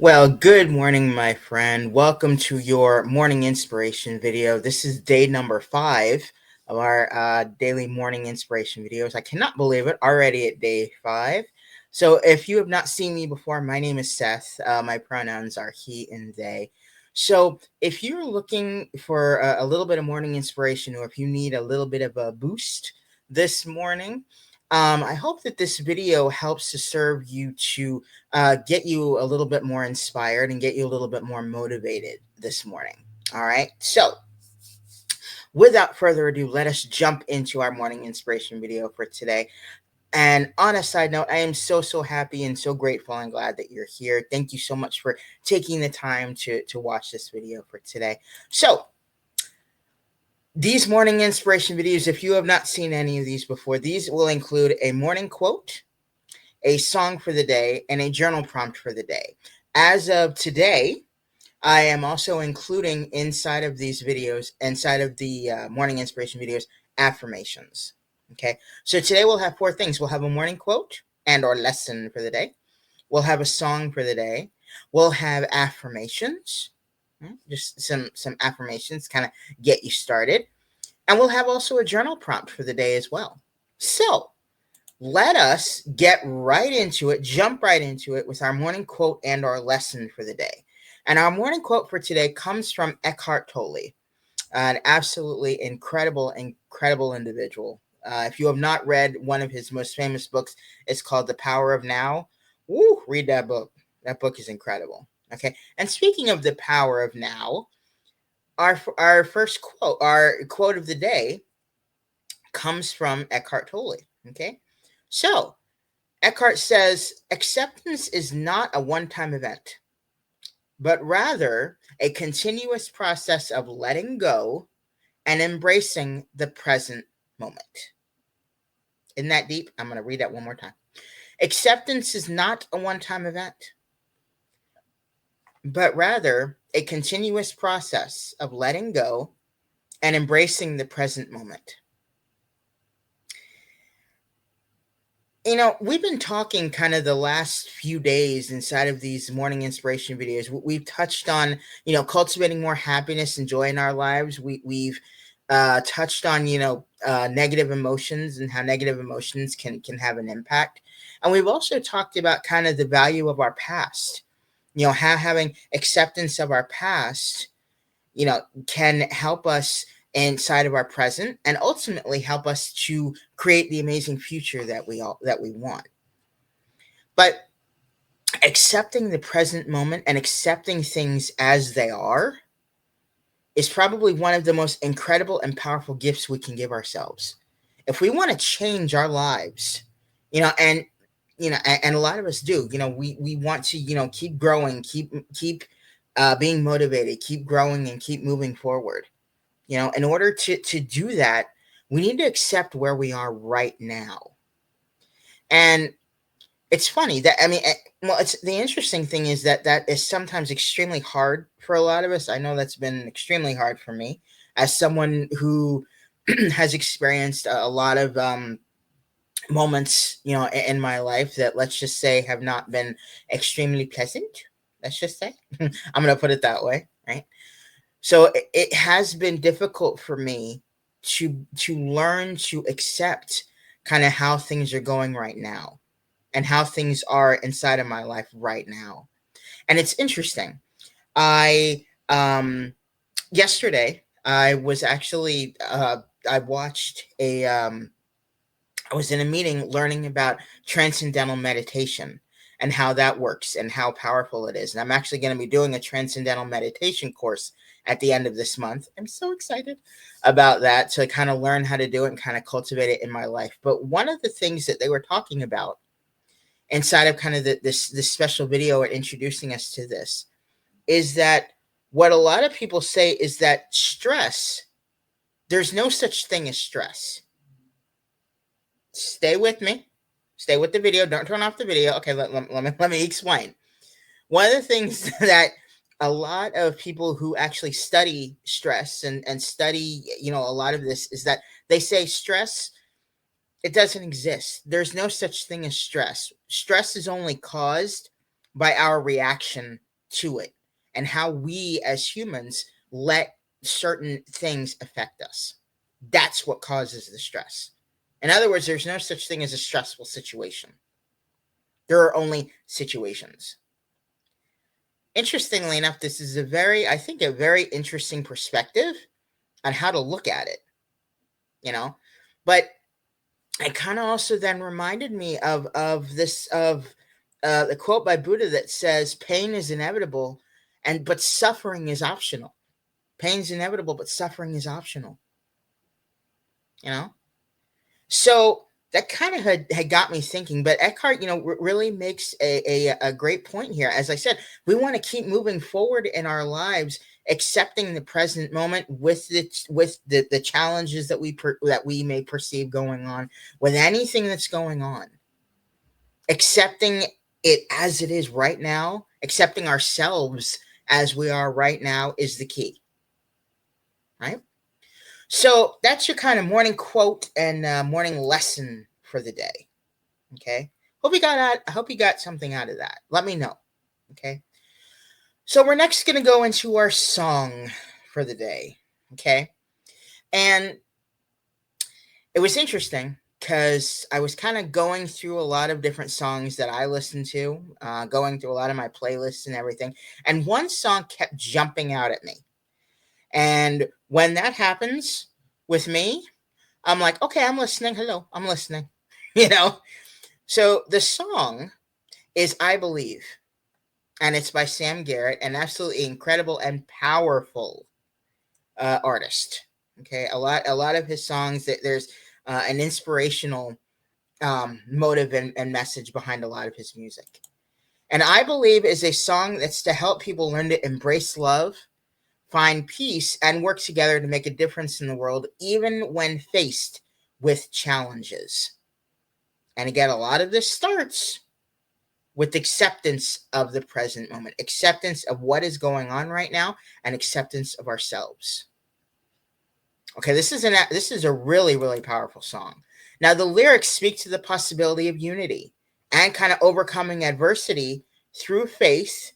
Well, good morning, my friend. Welcome to your morning inspiration video. This is day number 5 of our daily morning inspiration videos. I cannot believe it, already at day 5. So, if you have not seen me before, my name is Seth. My pronouns are he and they. So, if you're looking for a little bit of morning inspiration, or if you need a little bit of a boost this morning, I hope that this video helps to serve you to get you a little bit more inspired and get you a little bit more motivated this morning. All right. So, without further ado, let us jump into our morning inspiration video for today. And on a side note, I am so happy and so grateful and glad that you're here. Thank you so much for taking the time to watch this video for today. So, these morning inspiration videos, if you have not seen any of these before, these will include a morning quote, a song for the day, and a journal prompt for the day. As of today, I am also including inside of these videos, inside of the morning inspiration videos, affirmations. Okay, so today we'll have 4 things. We'll have a morning quote and or lesson for the day. We'll have a song for the day. We'll have affirmations, just some affirmations, kind of get you started, and we'll have also a journal prompt for the day as well. So let us get right into it, jump right into it with our morning quote and our lesson for the day. And our morning quote for today comes from Eckhart Tolle, an absolutely incredible individual. If you have not read one of his most famous books, it's called The Power of Now. Woo, read that book. That book is incredible. Okay. And speaking of the power of now, our first quote, our quote of the day comes from Eckhart Tolle. Okay. So Eckhart says, acceptance is not a one-time event, but rather a continuous process of letting go and embracing the present moment. Isn't that deep? I'm going to read that one more time. Acceptance is not a one-time event, but rather a continuous process of letting go and embracing the present moment. You know, we've been talking kind of the last few days inside of these morning inspiration videos. We've touched on, cultivating more happiness and joy in our lives. We've touched on, negative emotions and how negative emotions can have an impact. And we've also talked about kind of the value of our past, how having acceptance of our past, can help us inside of our present and ultimately help us to create the amazing future that we want. But accepting the present moment and accepting things as they are is probably one of the most incredible and powerful gifts we can give ourselves. If we want to change our lives, and a lot of us do, we want to, keep growing, keep being motivated, keep growing and keep moving forward. In order to do that, we need to accept where we are right now. And it's funny that, it's the interesting thing is that is sometimes extremely hard for a lot of us. I know that's been extremely hard for me as someone who has experienced a lot of moments, in my life that, let's just say, have not been extremely pleasant. Let's just say, I'm going to put it that way, right? So it has been difficult for me to learn to accept kind of how things are going right now and how things are inside of my life right now. And it's interesting. I yesterday I was actually I watched I was in a meeting learning about transcendental meditation and how that works and how powerful it is. And I'm actually going to be doing a transcendental meditation course at the end of this month. I'm so excited about that, to kind of learn how to do it and kind of cultivate it in my life. But one of the things that they were talking about inside of kind of this special video and introducing us to this is that what a lot of people say is that stress, there's no such thing as stress. Stay with me. Stay with the video. Don't turn off the video. Okay, let me explain. One of the things that a lot of people who actually study stress and study, a lot of this is that they say stress, it doesn't exist. There's no such thing as stress. Stress is only caused by our reaction to it, and how we as humans let certain things affect us. That's what causes the stress. In other words, there's no such thing as a stressful situation. There are only situations. Interestingly enough, this is I think, a very interesting perspective on how to look at it, you know? But it kind of also then reminded me of the quote by Buddha that says, "Pain is inevitable, but suffering is optional." Pain's inevitable, but suffering is optional. You know, so that kind of had got me thinking. But Eckhart, really makes a great point here. As I said, we want to keep moving forward in our lives, accepting the present moment with the challenges that we may perceive going on, with anything that's going on, accepting it as it is right now, accepting ourselves as we are right now is the key, right? So that's your kind of morning quote and morning lesson for the day. Okay. I hope you got something out of that. Let me know. Okay. So we're next going to go into our song for the day. Okay. And it was interesting because I was kind of going through a lot of different songs that I listen to, going through a lot of my playlists and everything. And one song kept jumping out at me. And when that happens with me, I'm like, okay, I'm listening. Hello, I'm listening. you know? So the song is I Believe, and it's by Sam Garrett, an absolutely incredible and powerful artist. Okay, a lot of his songs, that there's an inspirational motive and message behind a lot of his music. And I Believe is a song that's to help people learn to embrace love, find peace, and work together to make a difference in the world, even when faced with challenges. And again, a lot of this starts with acceptance of the present moment, acceptance of what is going on right now, and acceptance of ourselves. Okay, this is a really, really powerful song. Now, the lyrics speak to the possibility of unity and kind of overcoming adversity through faith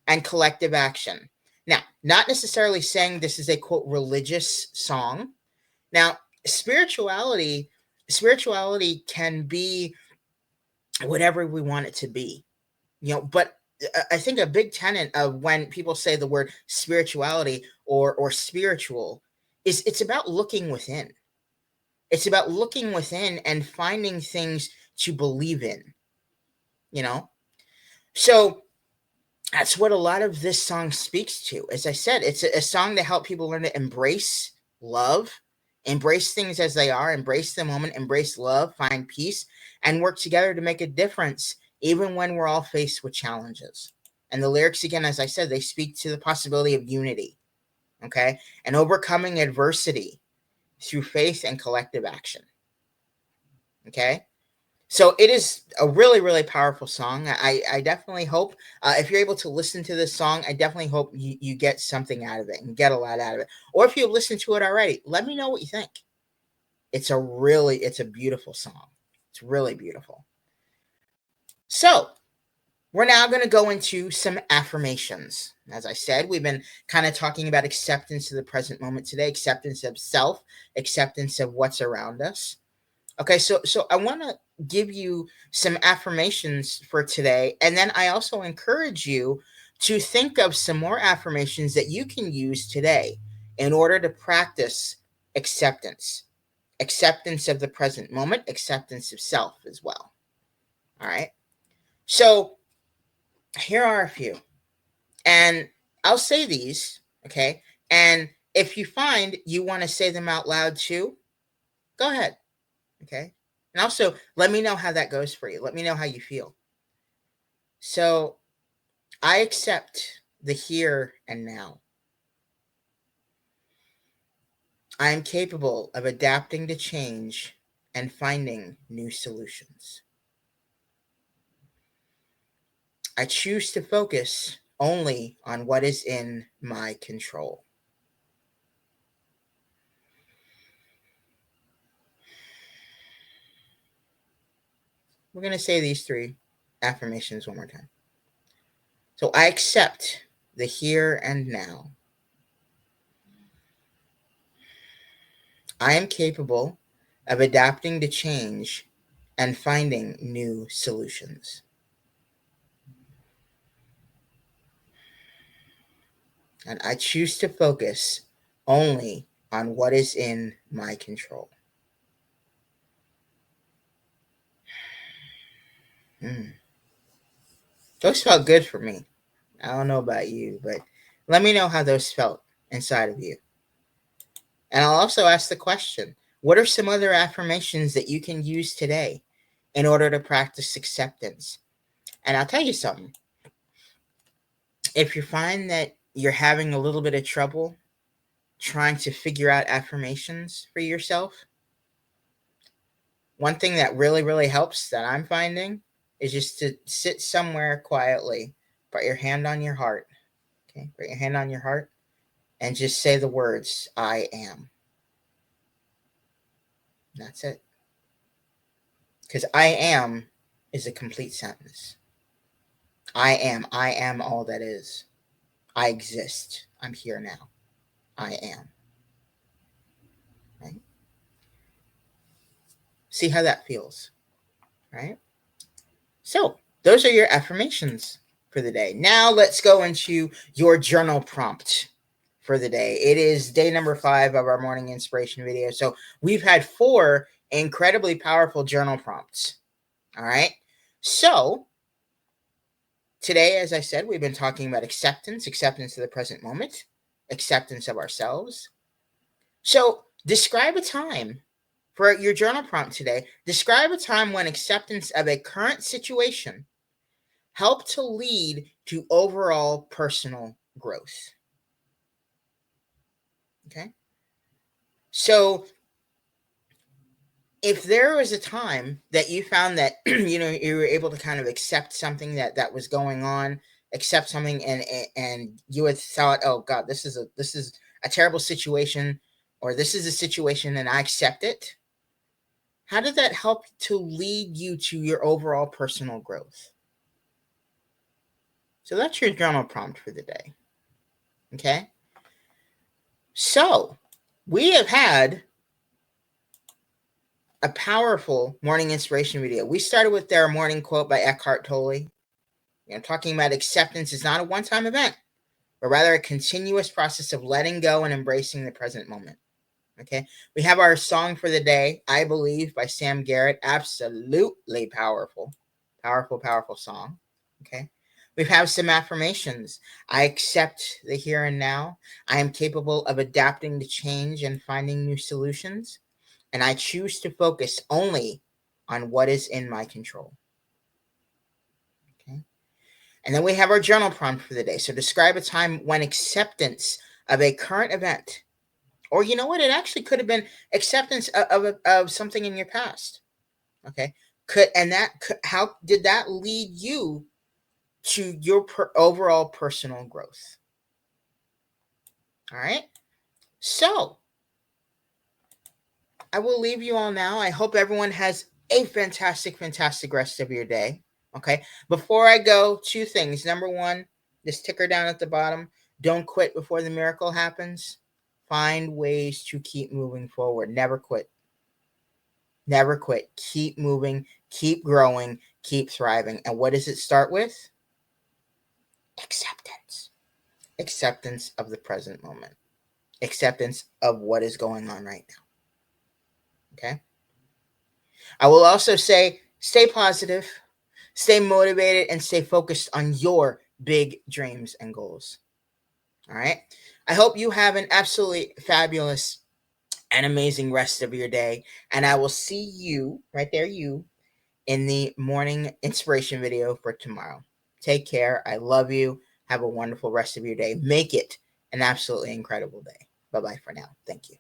and collective action. Now, not necessarily saying this is a quote religious song. Now, spirituality can be whatever we want it to be. But I think a big tenet of when people say the word spirituality or spiritual is it's about looking within. It's about looking within and finding things to believe in, you know? So that's what a lot of this song speaks to. As I said, it's a song to help people learn to embrace love, embrace things as they are, embrace the moment, embrace love, find peace, and work together to make a difference, even when we're all faced with challenges. And the lyrics, again, as I said, they speak to the possibility of unity, okay, and overcoming adversity through faith and collective action, okay? So it is a really, really powerful song. I definitely hope, if you're able to listen to this song, I definitely hope you get something out of it and get a lot out of it. Or if you've listened to it already, let me know what you think. It's a beautiful song. It's really beautiful. So we're now going to go into some affirmations. As I said, we've been kind of talking about acceptance of the present moment today, acceptance of self, acceptance of what's around us. Okay, so I want to give you some affirmations for today, and then I also encourage you to think of some more affirmations that you can use today in order to practice acceptance. Acceptance of the present moment, acceptance of self as well. All right. So here are a few. And I'll say these, okay? And if you find you want to say them out loud too, go ahead. Okay. And also let me know how that goes for you. Let me know how you feel. So I accept the here and now. I am capable of adapting to change and finding new solutions. I choose to focus only on what is in my control. We're going to say these three affirmations one more time. So I accept the here and now. I am capable of adapting to change and finding new solutions. And I choose to focus only on what is in my control. Those felt good for me. I don't know about you, but let me know how those felt inside of you. And I'll also ask the question, what are some other affirmations that you can use today in order to practice acceptance? And I'll tell you something. If you find that you're having a little bit of trouble trying to figure out affirmations for yourself, one thing that really, really helps that I'm finding is just to sit somewhere quietly, put your hand on your heart. Okay, put your hand on your heart and just say the words, I am. And that's it. Because I am is a complete sentence. I am all that is. I exist. I'm here now. I am. Right? See how that feels, right? So, those are your affirmations for the day. Now, let's go into your journal prompt for the day. It is day number 5 of our morning inspiration video. So, we've had 4 incredibly powerful journal prompts. All right. So, today, as I said, we've been talking about acceptance of the present moment, acceptance of ourselves. So, describe a time for your journal prompt today. Describe a time when acceptance of a current situation helped to lead to overall personal growth. Okay? So, if there was a time that you found that you were able to kind of accept something that was going on, accept something, and you had thought, oh God, this is a terrible situation, or this is a situation and I accept it, how did that help to lead you to your overall personal growth? So that's your journal prompt for the day. Okay? So we have had a powerful morning inspiration video. We started with their morning quote by Eckhart Tolle. Talking about acceptance is not a one-time event, but rather a continuous process of letting go and embracing the present moment. Okay. We have our song for the day, I Believe by Sam Garrett. Absolutely powerful. Powerful, powerful song. Okay. We have some affirmations. I accept the here and now. I am capable of adapting to change and finding new solutions. And I choose to focus only on what is in my control. Okay. And then we have our journal prompt for the day. So describe a time when acceptance of a current event, or you know what, it actually could have been acceptance of something in your past. Okay. How did that lead you to your overall personal growth? All right. So I will leave you all now. I hope everyone has a fantastic, fantastic rest of your day. Okay. Before I go, 2 things. Number 1, this ticker down at the bottom. Don't quit before the miracle happens. Find ways to keep moving forward. Never quit. Never quit. Keep moving. Keep growing. Keep thriving. And what does it start with? Acceptance. Acceptance of the present moment. Acceptance of what is going on right now. Okay. I will also say, stay positive, stay motivated, and stay focused on your big dreams and goals. All right. I hope you have an absolutely fabulous and amazing rest of your day. And I will see you right there, you, in the morning inspiration video for tomorrow. Take care. I love you. Have a wonderful rest of your day. Make it an absolutely incredible day. Bye bye for now. Thank you.